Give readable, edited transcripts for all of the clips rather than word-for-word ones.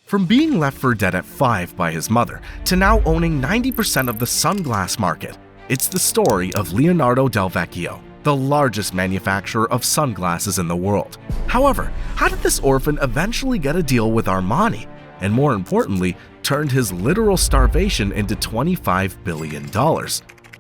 From being left for dead at 5 by his mother to now owning 90% of the sunglass market, it's the story of Leonardo Del Vecchio, the largest manufacturer of sunglasses in the world. However, how did this orphan eventually get a deal with Armani? And more importantly, turned his literal starvation into $25 billion?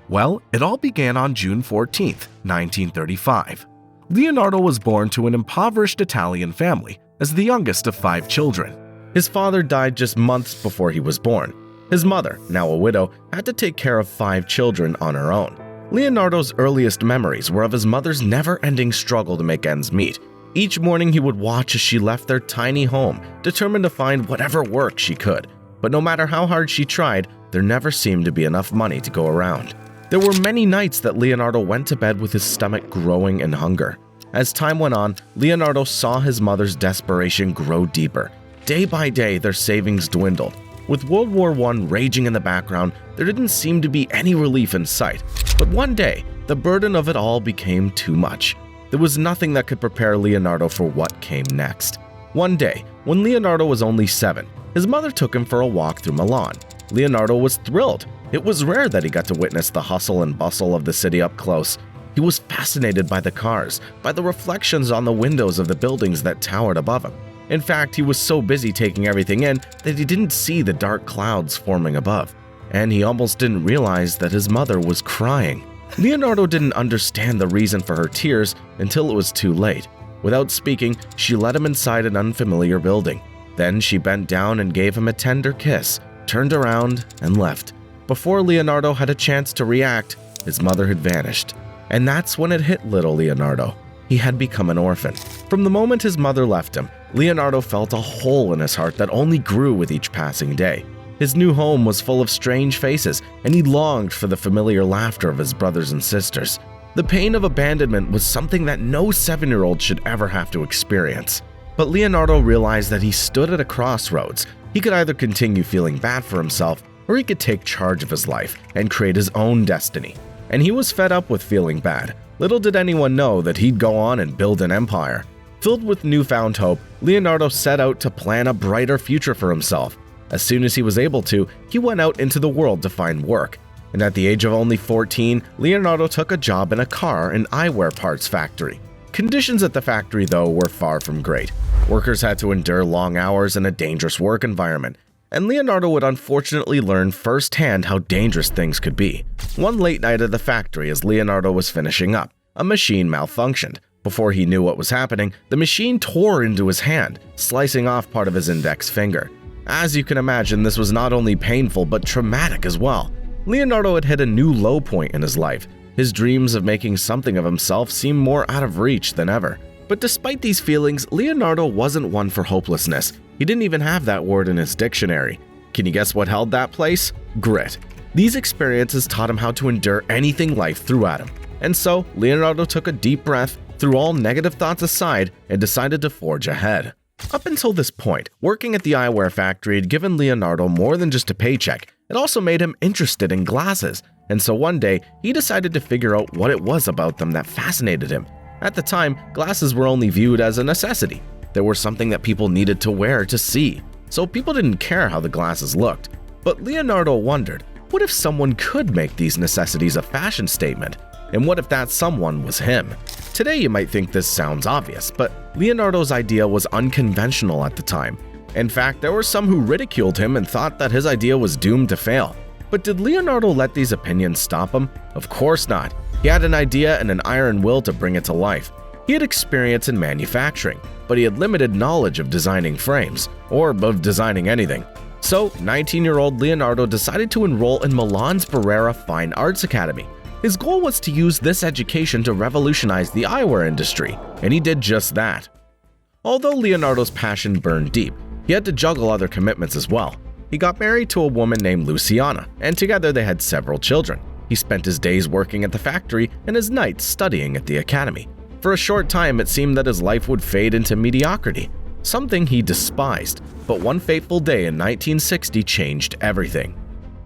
Well, it all began on June 14, 1935. Leonardo was born to an impoverished Italian family as the youngest of 5 children. His father died just months before he was born. His mother, now a widow, had to take care of 5 children on her own. Leonardo's earliest memories were of his mother's never-ending struggle to make ends meet. Each morning he would watch as she left their tiny home, determined to find whatever work she could. But no matter how hard she tried, there never seemed to be enough money to go around. There were many nights that Leonardo went to bed with his stomach growing in hunger. As time went on, Leonardo saw his mother's desperation grow deeper. Day by day, their savings dwindled. With World War I raging in the background, there didn't seem to be any relief in sight. But one day, the burden of it all became too much. There was nothing that could prepare Leonardo for what came next. One day, when Leonardo was only 7, his mother took him for a walk through Milan. Leonardo was thrilled. It was rare that he got to witness the hustle and bustle of the city up close. He was fascinated by the cars, by the reflections on the windows of the buildings that towered above him. In fact, he was so busy taking everything in that he didn't see the dark clouds forming above, and he almost didn't realize that his mother was crying. Leonardo didn't understand the reason for her tears until it was too late. Without speaking, she led him inside an unfamiliar building. Then she bent down and gave him a tender kiss, turned around, and left. Before Leonardo had a chance to react, his mother had vanished. And that's when it hit little Leonardo. He had become an orphan. From the moment his mother left him, Leonardo felt a hole in his heart that only grew with each passing day. His new home was full of strange faces, and he longed for the familiar laughter of his brothers and sisters. The pain of abandonment was something that no 7-year-old should ever have to experience. But Leonardo realized that he stood at a crossroads. He could either continue feeling bad for himself, or he could take charge of his life and create his own destiny. And he was fed up with feeling bad. Little did anyone know that he'd go on and build an empire. Filled with newfound hope, Leonardo set out to plan a brighter future for himself. As soon as he was able to, he went out into the world to find work. And at the age of only 14, Leonardo took a job in a car and eyewear parts factory. Conditions at the factory, though, were far from great. Workers had to endure long hours in a dangerous work environment, and Leonardo would unfortunately learn firsthand how dangerous things could be. One late night at the factory as Leonardo was finishing up, a machine malfunctioned. Before he knew what was happening, the machine tore into his hand, slicing off part of his index finger. As you can imagine, this was not only painful but traumatic as well. Leonardo had hit a new low point in his life. His dreams of making something of himself seemed more out of reach than ever. But despite these feelings, Leonardo wasn't one for hopelessness. He didn't even have that word in his dictionary. Can you guess what held that place? Grit. These experiences taught him how to endure anything life threw at him. And so, Leonardo took a deep breath, threw all negative thoughts aside, and decided to forge ahead. Up until this point, working at the eyewear factory had given Leonardo more than just a paycheck. It also made him interested in glasses. And so one day, he decided to figure out what it was about them that fascinated him. At the time, glasses were only viewed as a necessity. They were something that people needed to wear to see. So people didn't care how the glasses looked. But Leonardo wondered, what if someone could make these necessities a fashion statement? And what if that someone was him? Today you might think this sounds obvious, but Leonardo's idea was unconventional at the time. In fact, there were some who ridiculed him and thought that his idea was doomed to fail. But did Leonardo let these opinions stop him? Of course not. He had an idea and an iron will to bring it to life. He had experience in manufacturing, but he had limited knowledge of designing frames, or of designing anything. So, 19-year-old Leonardo decided to enroll in Milan's Barrera Fine Arts Academy. His goal was to use this education to revolutionize the eyewear industry, and he did just that. Although Leonardo's passion burned deep, he had to juggle other commitments as well. He got married to a woman named Luciana, and together they had several children. He spent his days working at the factory and his nights studying at the academy. For a short time, it seemed that his life would fade into mediocrity, something he despised. But one fateful day in 1960 changed everything.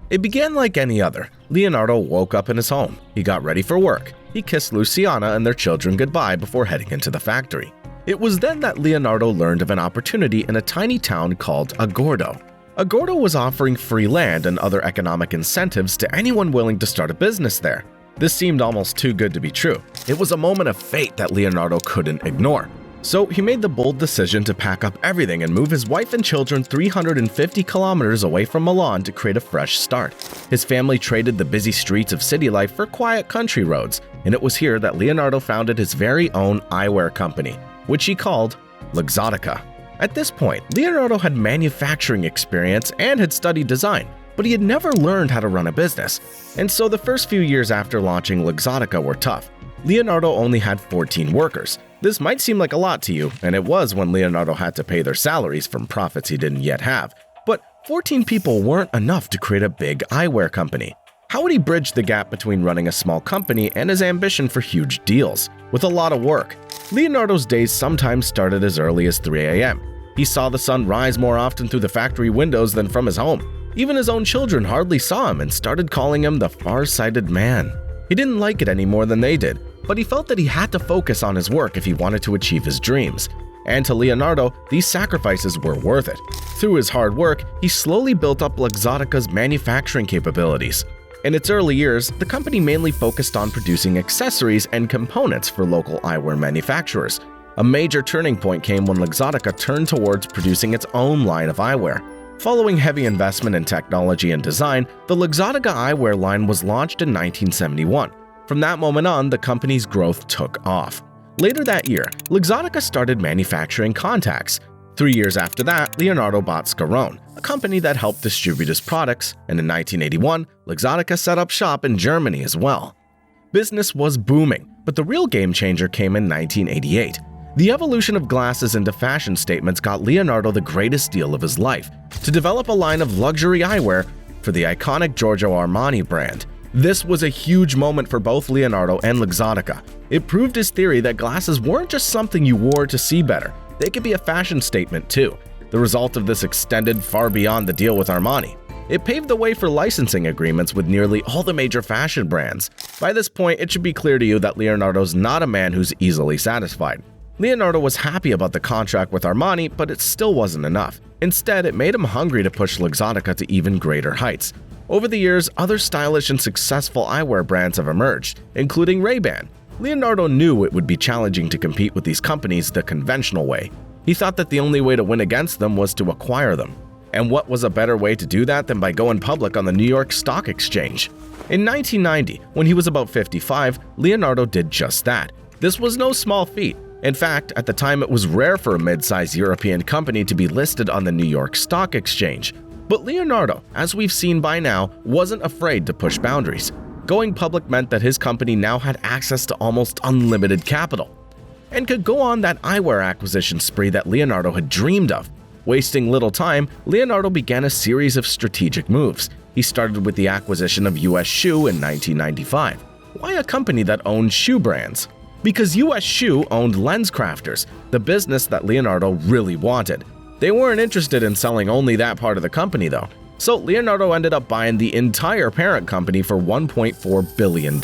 It began like any other. Leonardo woke up in his home. He got ready for work. He kissed Luciana and their children goodbye before heading into the factory. It was then that Leonardo learned of an opportunity in a tiny town called Agordo. Agordo was offering free land and other economic incentives to anyone willing to start a business there. This seemed almost too good to be true. It was a moment of fate that Leonardo couldn't ignore. So he made the bold decision to pack up everything and move his wife and children 350 kilometers away from Milan to create a fresh start. His family traded the busy streets of city life for quiet country roads, and it was here that Leonardo founded his very own eyewear company, which he called Luxottica. At this point, Leonardo had manufacturing experience and had studied design, but he had never learned how to run a business. And so the first few years after launching Luxottica were tough. Leonardo only had 14 workers. This might seem like a lot to you, and it was when Leonardo had to pay their salaries from profits he didn't yet have. But 14 people weren't enough to create a big eyewear company. How would he bridge the gap between running a small company and his ambition for huge deals? With a lot of work. Leonardo's days sometimes started as early as 3 a.m. He saw the sun rise more often through the factory windows than from his home. Even his own children hardly saw him and started calling him the far-sighted man. He didn't like it any more than they did, but he felt that he had to focus on his work if he wanted to achieve his dreams. And to Leonardo, these sacrifices were worth it. Through his hard work, he slowly built up Luxottica's manufacturing capabilities. In its early years, the company mainly focused on producing accessories and components for local eyewear manufacturers. A major turning point came when Luxottica turned towards producing its own line of eyewear. Following heavy investment in technology and design, the Luxottica eyewear line was launched in 1971. From that moment on, the company's growth took off. Later that year, Luxottica started manufacturing contacts. 3 years after that, Leonardo bought Scarone, a company that helped distribute his products, and in 1981, Luxottica set up shop in Germany as well. Business was booming, but the real game changer came in 1988. The evolution of glasses into fashion statements got Leonardo the greatest deal of his life, to develop a line of luxury eyewear for the iconic Giorgio Armani brand. This was a huge moment for both Leonardo and Luxottica. It proved his theory that glasses weren't just something you wore to see better, they could be a fashion statement too. The result of this extended far beyond the deal with Armani. It paved the way for licensing agreements with nearly all the major fashion brands. By this point, it should be clear to you that Leonardo's not a man who's easily satisfied. Leonardo was happy about the contract with Armani, but it still wasn't enough. Instead, it made him hungry to push Luxottica to even greater heights. Over the years, other stylish and successful eyewear brands have emerged, including Ray-Ban. Leonardo knew it would be challenging to compete with these companies the conventional way. He thought that the only way to win against them was to acquire them. And what was a better way to do that than by going public on the New York Stock Exchange? In 1990, when he was about 55, Leonardo did just that. This was no small feat. In fact, at the time it was rare for a mid-sized European company to be listed on the New York Stock Exchange. But Leonardo, as we've seen by now, wasn't afraid to push boundaries. Going public meant that his company now had access to almost unlimited capital, and could go on that eyewear acquisition spree that Leonardo had dreamed of. Wasting little time, Leonardo began a series of strategic moves. He started with the acquisition of US Shoe in 1995. Why a company that owned shoe brands? Because US Shoe owned LensCrafters, the business that Leonardo really wanted. They weren't interested in selling only that part of the company though, so Leonardo ended up buying the entire parent company for $1.4 billion,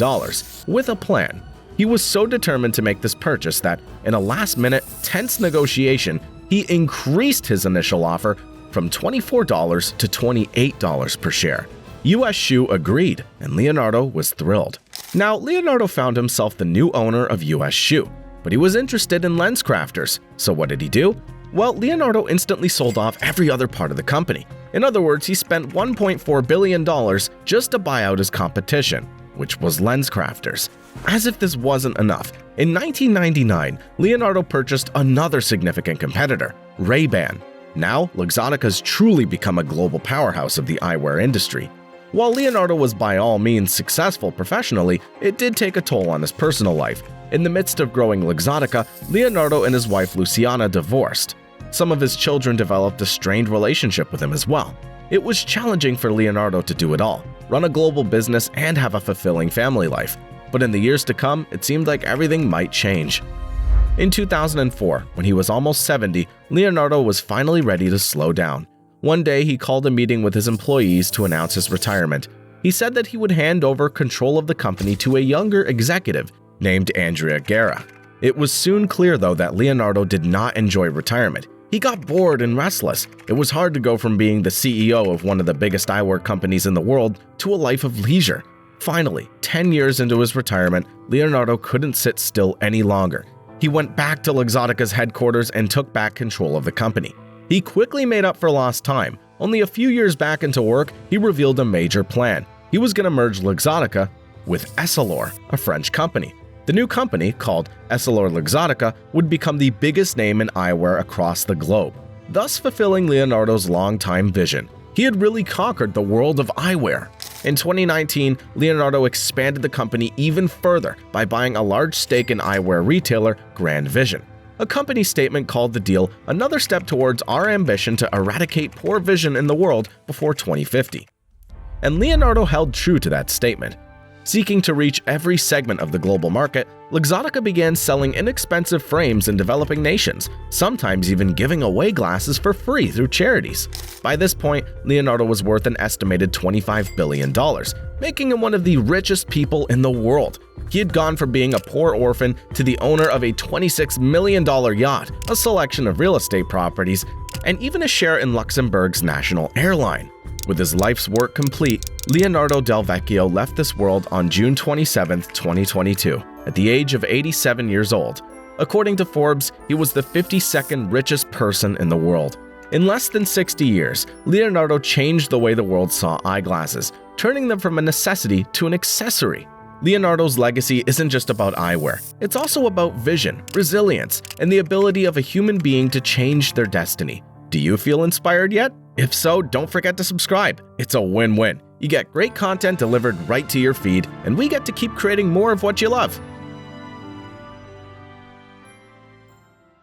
with a plan. He was so determined to make this purchase that, in a last-minute, tense negotiation, he increased his initial offer from $24 to $28 per share. US Shoe agreed, and Leonardo was thrilled. Now, Leonardo found himself the new owner of US Shoe, but he was interested in LensCrafters, so what did he do? Well, Leonardo instantly sold off every other part of the company. In other words, he spent $1.4 billion just to buy out his competition, which was LensCrafters. As if this wasn't enough, in 1999, Leonardo purchased another significant competitor, Ray-Ban. Now, Luxottica's truly become a global powerhouse of the eyewear industry. While Leonardo was by all means successful professionally, it did take a toll on his personal life. In the midst of growing Luxottica, Leonardo and his wife Luciana divorced. Some of his children developed a strained relationship with him as well. It was challenging for Leonardo to do it all, run a global business and have a fulfilling family life. But in the years to come, it seemed like everything might change. In 2004, when he was almost 70, Leonardo was finally ready to slow down. One day, he called a meeting with his employees to announce his retirement. He said that he would hand over control of the company to a younger executive named Andrea Guerra. It was soon clear, though, that Leonardo did not enjoy retirement. He got bored and restless. It was hard to go from being the CEO of one of the biggest eyewear companies in the world to a life of leisure. Finally, 10 years into his retirement, Leonardo couldn't sit still any longer. He went back to Luxottica's headquarters and took back control of the company. He quickly made up for lost time. Only a few years back into work, he revealed a major plan. He was going to merge Luxottica with Essilor, a French company. The new company, called Essilor-Luxottica, would become the biggest name in eyewear across the globe, thus fulfilling Leonardo's longtime vision. He had really conquered the world of eyewear. In 2019, Leonardo expanded the company even further by buying a large stake in eyewear retailer Grand Vision. A company statement called the deal another step towards our ambition to eradicate poor vision in the world before 2050. And Leonardo held true to that statement. Seeking to reach every segment of the global market, Luxottica began selling inexpensive frames in developing nations, sometimes even giving away glasses for free through charities. By this point, Leonardo was worth an estimated $25 billion, making him one of the richest people in the world. He had gone from being a poor orphan to the owner of a $26 million yacht, a selection of real estate properties, and even a share in Luxembourg's national airline. With his life's work complete, Leonardo Del Vecchio left this world on June 27, 2022, at the age of 87 years old. According to Forbes, he was the 52nd richest person in the world. In less than 60 years, Leonardo changed the way the world saw eyeglasses, turning them from a necessity to an accessory. Leonardo's legacy isn't just about eyewear, it's also about vision, resilience, and the ability of a human being to change their destiny. Do you feel inspired yet? If so, don't forget to subscribe. It's a win-win. You get great content delivered right to your feed, and we get to keep creating more of what you love.